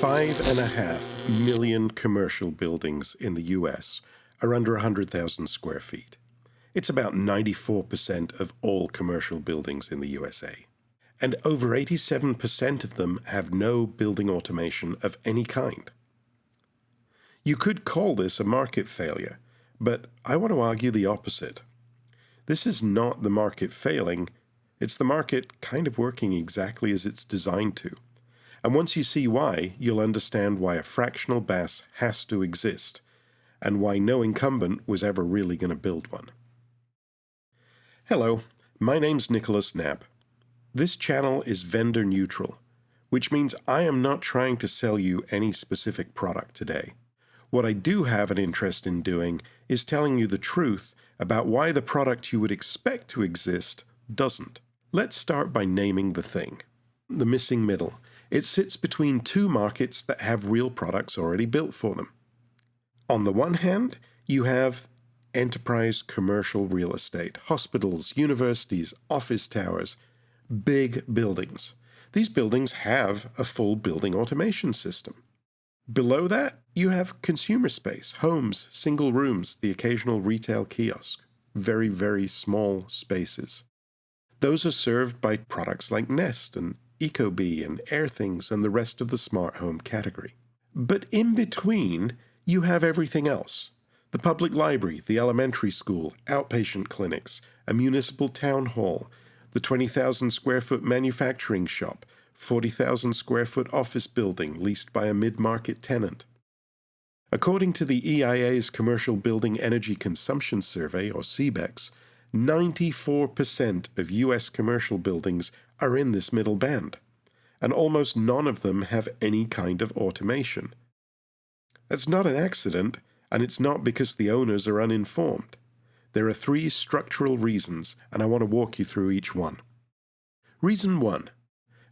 5.5 million commercial buildings in the US are under 100,000 square feet. It's about 94% of all commercial buildings in the USA. And over 87% of them have no building automation of any kind. You could call this a market failure, but I want to argue the opposite. This is not the market failing, it's the market kind of working exactly as it's designed to. And once you see why, you'll understand why a fractional BAS has to exist, and why no incumbent was ever really going to build one. Hello, my name's Nicholas Napp. This channel is vendor neutral, which means I am not trying to sell you any specific product today. What I do have an interest in doing is telling you the truth about why the product you would expect to exist doesn't. Let's start by naming the thing. The missing middle. It sits between two markets that have real products already built for them. On the one hand, you have enterprise commercial real estate, hospitals, universities, office towers, big buildings. These buildings have a full building automation system. Below that, you have consumer space, homes, single rooms, the occasional retail kiosk, very, very small spaces. Those are served by products like Nest and Ecobee and Airthings and the rest of the smart home category. But in between, you have everything else. The public library, the elementary school, outpatient clinics, a municipal town hall, the 20,000 square foot manufacturing shop, 40,000 square foot office building leased by a mid-market tenant. According to the EIA's Commercial Building Energy Consumption Survey, or CBECS, 94% of U.S. commercial buildings are in this middle band, and almost none of them have any kind of automation. That's not an accident, and it's not because the owners are uninformed. There are three structural reasons, and I want to walk you through each one. Reason 1.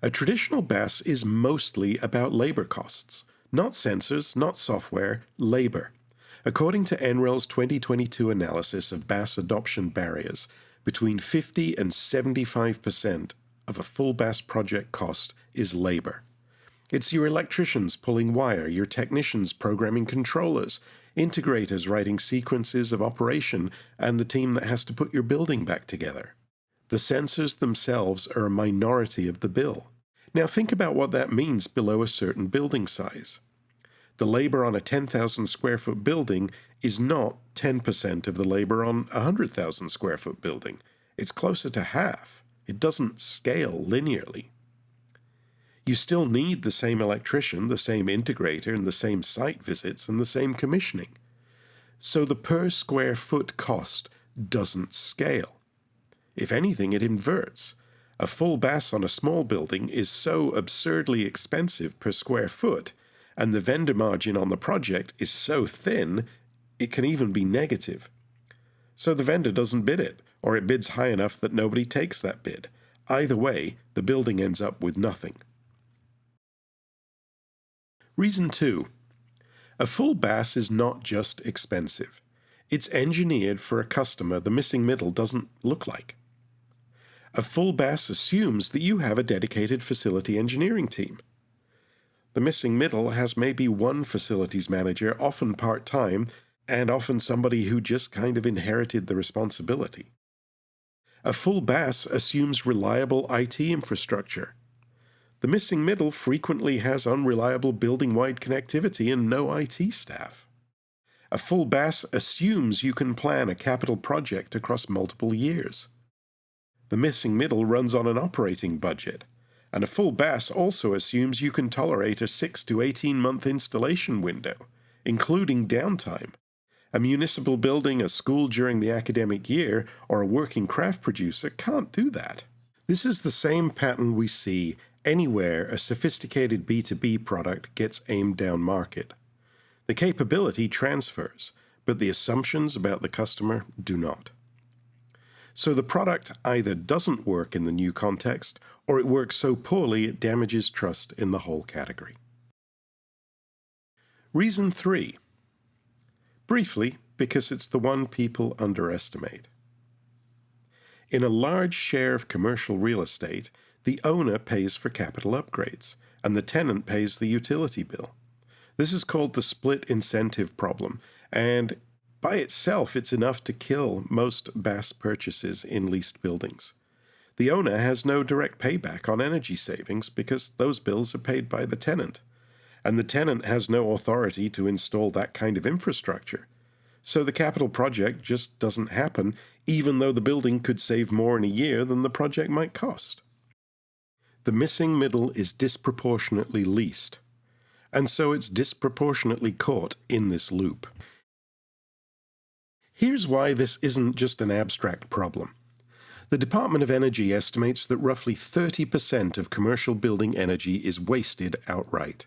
A traditional BAS is mostly about labor costs. Not sensors, not software, labor. According to NREL's 2022 analysis of BAS adoption barriers, between 50 and 75% of a full BAS project cost is labor. It's your electricians pulling wire, your technicians programming controllers, integrators writing sequences of operation, and the team that has to put your building back together. The sensors themselves are a minority of the bill. Now think about what that means below a certain building size. The labor on a 10,000 square foot building is not 10% of the labor on a 100,000 square foot building. It's closer to half. It doesn't scale linearly. You still need the same electrician, the same integrator, and the same site visits, and the same commissioning. So the per square foot cost doesn't scale. If anything, it inverts. A full BAS on a small building is so absurdly expensive per square foot, and the vendor margin on the project is so thin, it can even be negative. So the vendor doesn't bid it, or it bids high enough that nobody takes that bid. Either way, the building ends up with nothing. Reason 2. A full BAS is not just expensive. It's engineered for a customer the missing middle doesn't look like. A full BAS assumes that you have a dedicated facility engineering team. The missing middle has maybe one facilities manager, often part-time, and often somebody who just kind of inherited the responsibility. A full BAS assumes reliable IT infrastructure. The missing middle frequently has unreliable building-wide connectivity and no IT staff. A full BAS assumes you can plan a capital project across multiple years. The missing middle runs on an operating budget, and a full BAS also assumes you can tolerate a 6 to 18-month installation window, including downtime. A municipal building, a school during the academic year, or a working craft producer can't do that. This is the same pattern we see anywhere a sophisticated B2B product gets aimed down market. The capability transfers, but the assumptions about the customer do not. So the product either doesn't work in the new context, or it works so poorly it damages trust in the whole category. Reason 3. Briefly, because it's the one people underestimate. In a large share of commercial real estate, the owner pays for capital upgrades, and the tenant pays the utility bill. This is called the split incentive problem, and by itself it's enough to kill most BAS purchases in leased buildings. The owner has no direct payback on energy savings because those bills are paid by the tenant, and the tenant has no authority to install that kind of infrastructure. So the capital project just doesn't happen, even though the building could save more in a year than the project might cost. The missing middle is disproportionately leased, and so it's disproportionately caught in this loop. Here's why this isn't just an abstract problem. The Department of Energy estimates that roughly 30% of commercial building energy is wasted outright.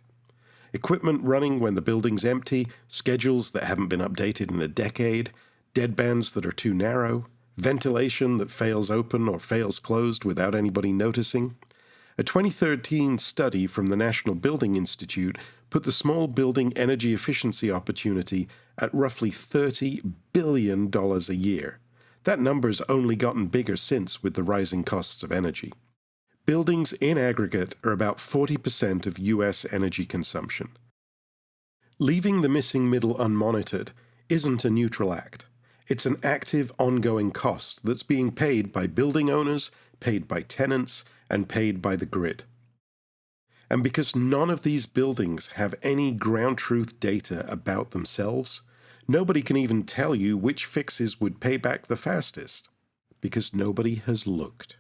Equipment running when the building's empty, schedules that haven't been updated in a decade, deadbands that are too narrow, ventilation that fails open or fails closed without anybody noticing. A 2013 study from the National Building Institute put the small building energy efficiency opportunity at roughly $30 billion a year. That number's only gotten bigger since with the rising costs of energy. Buildings in aggregate are about 40% of U.S. energy consumption. Leaving the missing middle unmonitored isn't a neutral act. It's an active, ongoing cost that's being paid by building owners, paid by tenants, and paid by the grid. And because none of these buildings have any ground truth data about themselves, nobody can even tell you which fixes would pay back the fastest, because nobody has looked.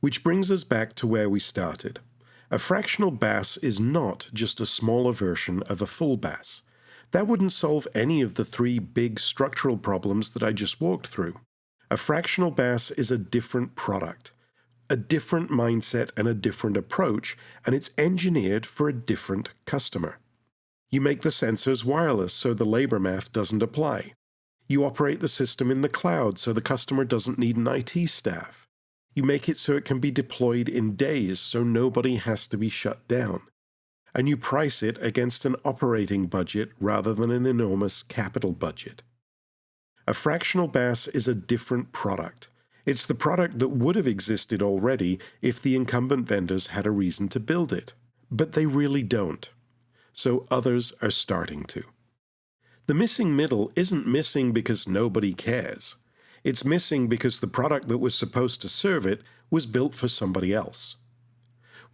Which brings us back to where we started. A fractional BAS is not just a smaller version of a full BAS. That wouldn't solve any of the three big structural problems that I just walked through. A fractional BAS is a different product, a different mindset and a different approach, and it's engineered for a different customer. You make the sensors wireless so the labor math doesn't apply. You operate the system in the cloud so the customer doesn't need an IT staff. You make it so it can be deployed in days so nobody has to be shut down. And you price it against an operating budget rather than an enormous capital budget. A fractional BAS is a different product. It's the product that would have existed already if the incumbent vendors had a reason to build it. But they really don't. So others are starting to. The missing middle isn't missing because nobody cares. It's missing because the product that was supposed to serve it was built for somebody else.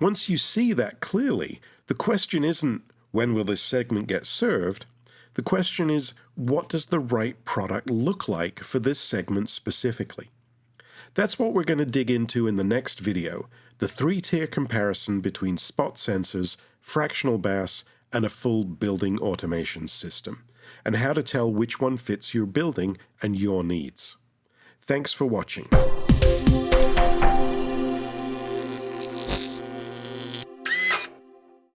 Once you see that clearly, the question isn't, when will this segment get served? The question is, what does the right product look like for this segment specifically? That's what we're going to dig into in the next video, the three-tier comparison between spot sensors, fractional BAS, and a full building automation system, and how to tell which one fits your building and your needs. Thanks for watching.